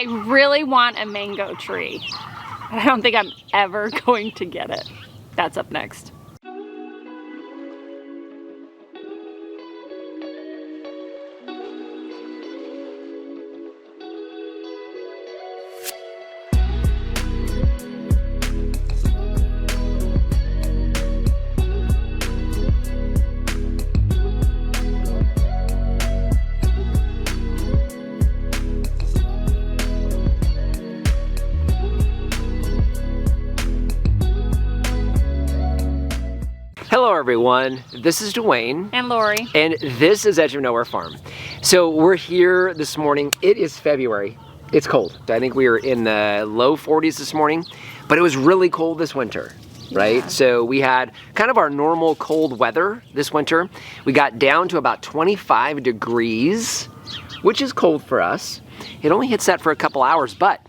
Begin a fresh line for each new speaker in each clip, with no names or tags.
I really want a mango tree. I don't think I'm ever going to get it. That's up next.
Hello everyone, this is Dwayne.
And Lori.
And this is Edge of Nowhere Farm. So we're here this morning. It is February. It's cold. I think we were in the low 40s this morning, but it was really cold this winter, right?
Yeah.
So we had kind of our normal cold weather this winter. We got down to about 25 degrees, which is cold for us. It only hits that for a couple hours, but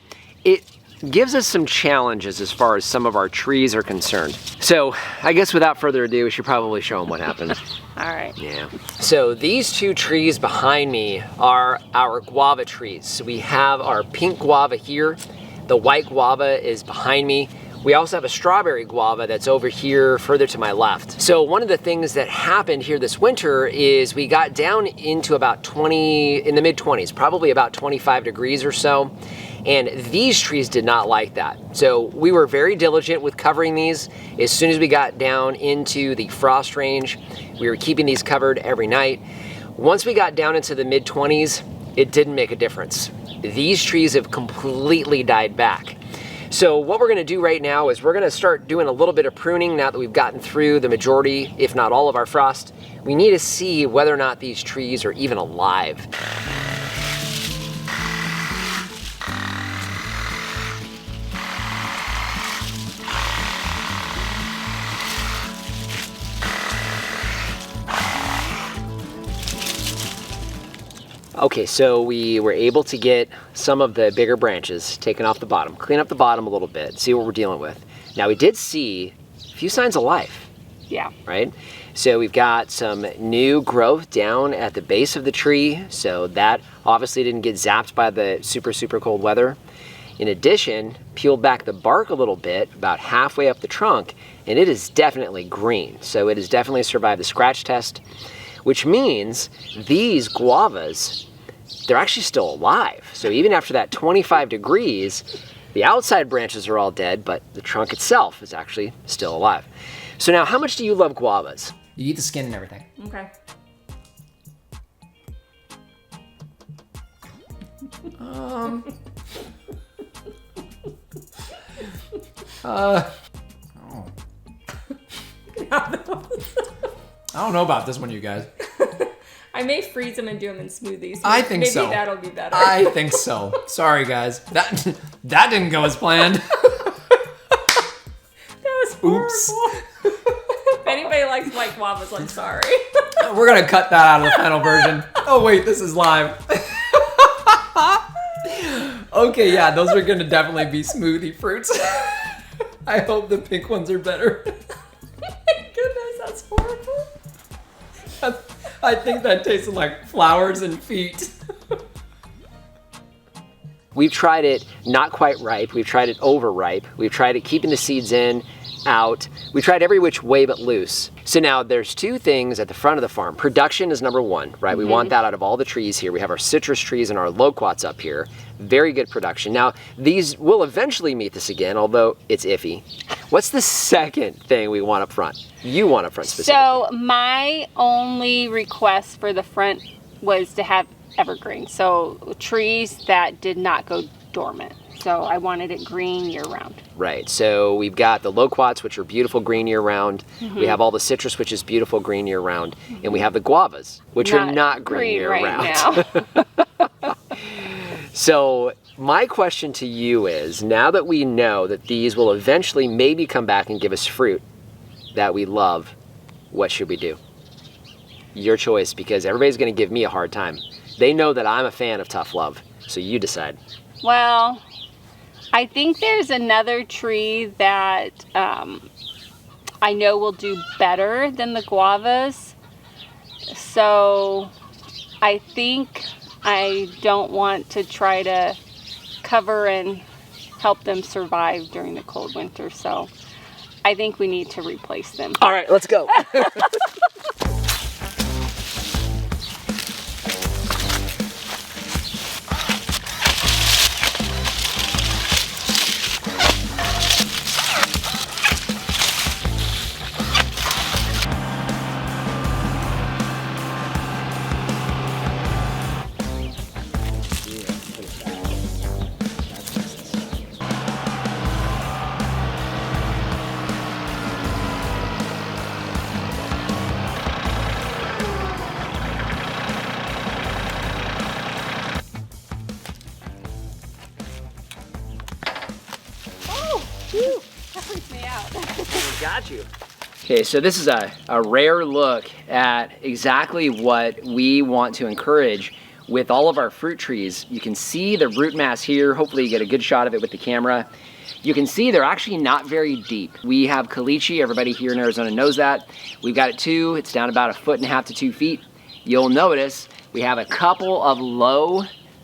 it gives us some challenges as far as some of our trees are concerned. So I guess without further ado, we should probably show them what happened.
All right.
Yeah. So these two trees behind me are our guava trees. So we have our pink guava here. The white guava is behind me. We also have a strawberry guava that's over here further to my left. So one of the things that happened here this winter is we got down into about in the mid 20s, probably about 25 degrees or so. And these trees did not like that. So we were very diligent with covering these. As soon as we got down into the frost range, we were keeping these covered every night. Once we got down into the mid 20s, it didn't make a difference. These trees have completely died back. So what we're gonna do right now is we're gonna start doing a little bit of pruning now that we've gotten through the majority, if not all of our frost. We need to see whether or not these trees are even alive. Okay, so we were able to get some of the bigger branches taken off the bottom, clean up the bottom a little bit, see what we're dealing with. Now we did see a few signs of life.
Yeah.
Right? So we've got some new growth down at the base of the tree, so that obviously didn't get zapped by the super cold weather. In addition, peeled back the bark a little bit, about halfway up the trunk, and it is definitely green. So it has definitely survived the scratch test, which means these guavas, they're actually still alive. So even after that 25 degrees, the outside branches are all dead, but the trunk itself is actually still alive. So now, how much do you love guavas?
You eat the skin and everything.
Okay.
Oh. I don't know about this one, you guys.
I may freeze them and do them in smoothies.
I think so.
Maybe that'll be better.
I think so. Sorry, guys. That didn't go as planned.
That was horrible.
Oops.
If anybody likes white guavas, I'm sorry.
We're gonna cut that out of the final version. Oh wait, this is live. Okay, yeah, those are gonna definitely be smoothie fruits. I hope the pink ones are better.
My goodness, that's horrible.
I think that tasted like flowers and feet.
We've tried it not quite ripe, we've tried it overripe, we've tried it keeping the seeds in, out. We tried every which way but loose. So now there's two things at the front of the farm. Production is number one, right? We want that out of all the trees here. We have our citrus trees and our loquats up here. Very good production. Now, these will eventually meet this again, although it's iffy. What's the second thing we want up front? You want up front specifically.
So my only request for the front was to have evergreen. So trees that did not go dormant. So I wanted it green year round.
Right, so we've got the loquats, which are beautiful green year round. We have all the citrus, which is beautiful green year round. And we have the guavas, which are not green year round.
Now.
So my question to you is, now that we know that these will eventually maybe come back and give us fruit that we love, what should we do? Your choice, because everybody's gonna give me a hard time. They know that I'm a fan of tough love, so you decide.
Well, I think there's another tree that I know will do better than the guavas. So I think I don't want to try to cover and help them survive during the cold winter. So I think we need to replace them.
All right, let's go.
Phew, that freaks me out.
Got you. Okay, so this is a rare look at exactly what we want to encourage with all of our fruit trees. You can see the root mass here. Hopefully you get a good shot of it with the camera. You can see they're actually not very deep. We have caliche, everybody here in Arizona knows that. We've got it too, it's down about 1.5 feet to 2 feet. You'll notice we have a couple of low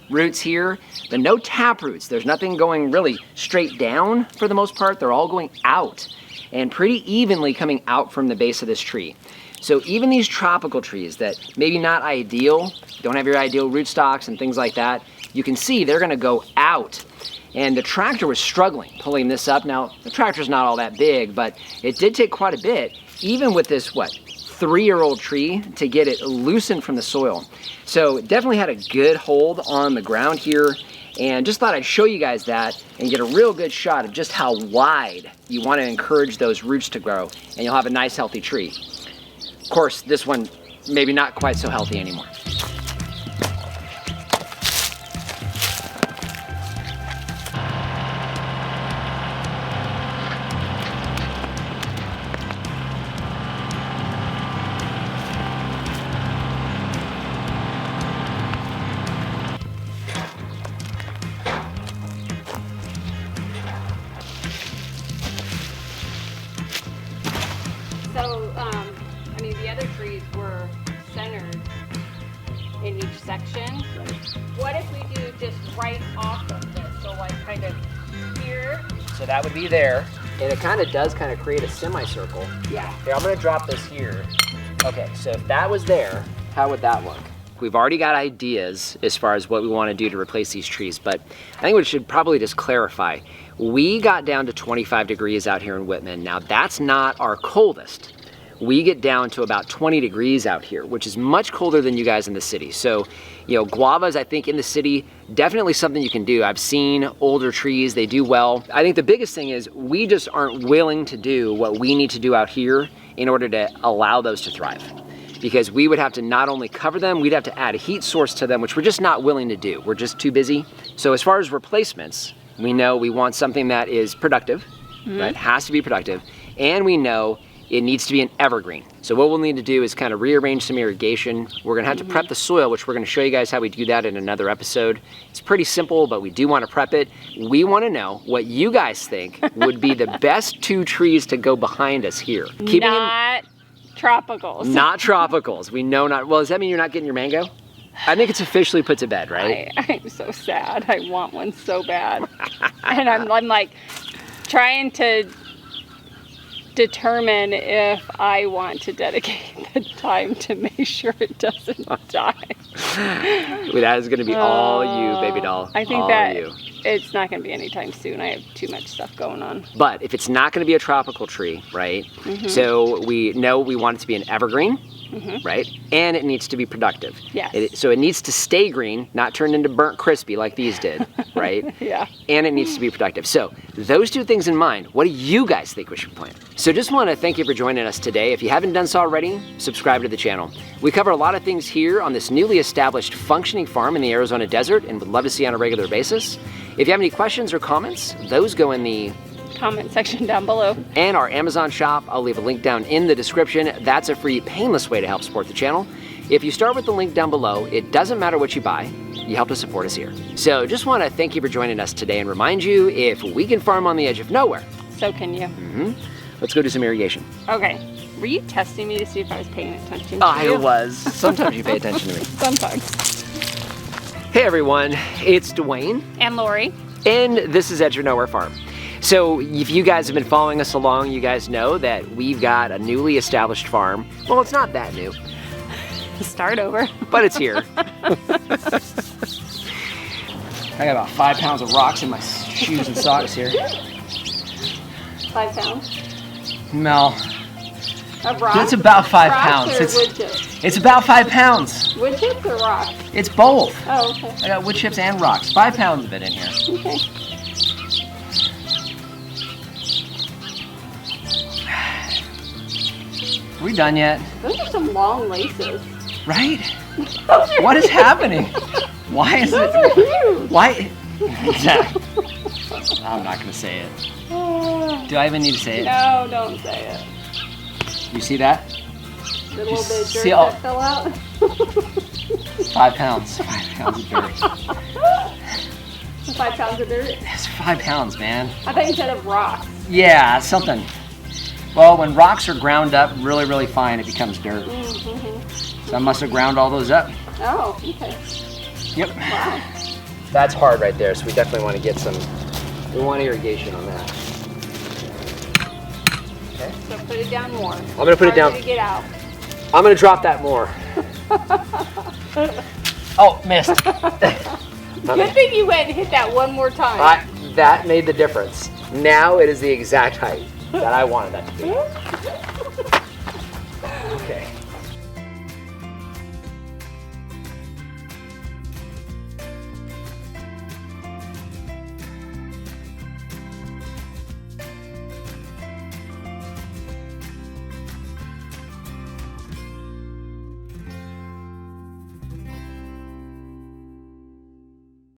roots here, but no tap roots. There's nothing going really straight down for the most part. They're all going out and pretty evenly coming out from the base of this tree. So even these tropical trees that maybe not ideal, don't have your ideal rootstocks and things like that, you can see they're gonna go out. And the tractor was struggling pulling this up. Now, the tractor's not all that big, but it did take quite a bit, even with this, 3-year-old tree, to get it loosened from the soil. So it definitely had a good hold on the ground here, and just thought I'd show you guys that and get a real good shot of just how wide you want to encourage those roots to grow, and you'll have a nice healthy tree. Of course, this one maybe not quite so healthy anymore.
So, I mean, the other trees were centered in each section. What if we do just right off of this? So like kind of here.
So that would be there, and it kind of does create a semicircle.
Yeah.
Here, I'm gonna drop this here. Okay, so if that was there, how would that look? We've already got ideas as far as what we want to do to replace these trees, but I think we should probably just clarify. We got down to 25 degrees out here in Whitman. Now that's not our coldest. We get down to about 20 degrees out here, which is much colder than you guys in the city. So, you know, guavas, I think in the city, definitely something you can do. I've seen older trees, they do well. I think the biggest thing is we just aren't willing to do what we need to do out here in order to allow those to thrive. Because we would have to not only cover them, we'd have to add a heat source to them, which we're just not willing to do. We're just too busy. So as far as replacements, we know we want something that is productive, right? Has to be productive. And we know it needs to be an evergreen. So what we'll need to do is kind of rearrange some irrigation. We're gonna have to prep the soil, which we're gonna show you guys how we do that in another episode. It's pretty simple, but we do wanna prep it. We wanna know what you guys think would be the best 2 trees to go behind us here.
Not tropicals.
Not tropicals. We know not. Well, does that mean you're not getting your mango? I think it's officially put to bed, right?
I'm so sad. I want one so bad. And I'm like trying to determine if I want to dedicate the time to make sure it doesn't die.
That is going to be all you, baby doll.
I think
all
that
you.
It's not going to be anytime soon. I have too much stuff going on.
But if it's not going to be a tropical tree, right? So we know we want it to be an evergreen, right? And it needs to be productive.
Yes.
So it needs to stay green, not turn into burnt crispy like these did, right?
Yeah.
And it needs to be productive. So those 2 things in mind, what do you guys think we should plant? So just want to thank you for joining us today. If you haven't done so already, subscribe to the channel. We cover a lot of things here on this newly established functioning farm in the Arizona desert and would love to see you on a regular basis. If you have any questions or comments, those go in the
Comment section down below.
And our Amazon shop, I'll leave a link down in the description. That's a free, painless way to help support the channel. If you start with the link down below, it doesn't matter what you buy, you help to support us here. So just want to thank you for joining us today and remind you, if we can farm on the edge of nowhere,
So can you.
let's go do some irrigation.
Okay. Were you testing me to see if I was paying attention to
I
you?
was. Sometimes you pay attention to me.
Sometimes.
Hey everyone, it's Dwayne,
And Lori.
and this is Edge of Nowhere Farm. So if you guys have been following us along, you guys know that we've got a newly established farm. Well, it's not that new,
Start over.
but it's here. I got about 5 pounds of rocks in my shoes and socks here.
5 pounds
Mel,
of rocks.
It's about 5
Rocks
pounds.
or
It's,
wood chips?
it's about 5 pounds.
Wood chips or rocks?
It's both.
Oh, okay.
I got wood chips and rocks. 5 pounds of it in here.
Okay.
Are we done yet?
Those are some long laces.
Right? What is happening? Why is
Those are
it?
huge.
Why? I'm not gonna say it. Do I even need to say it?
No, don't say it.
You see that?
The little bit of dirt
see all-
that fell out.
5 pounds. 5 pounds of dirt.
5 pounds of dirt.
It's 5 pounds, man.
I thought you said of rocks.
Yeah, something. Well, when rocks are ground up really, really fine, it becomes dirt.
Mm-hmm.
So I must have ground all those up.
Oh, okay.
Yep.
Wow.
That's hard right there, so we definitely want to get some, we want irrigation on that.
So put it down more.
I'm gonna put it down.
To get out.
I'm gonna drop that more. Oh, missed.
Good thing you went and hit that one more time.
That made the difference. Now it is the exact height that I wanted that to be. Okay.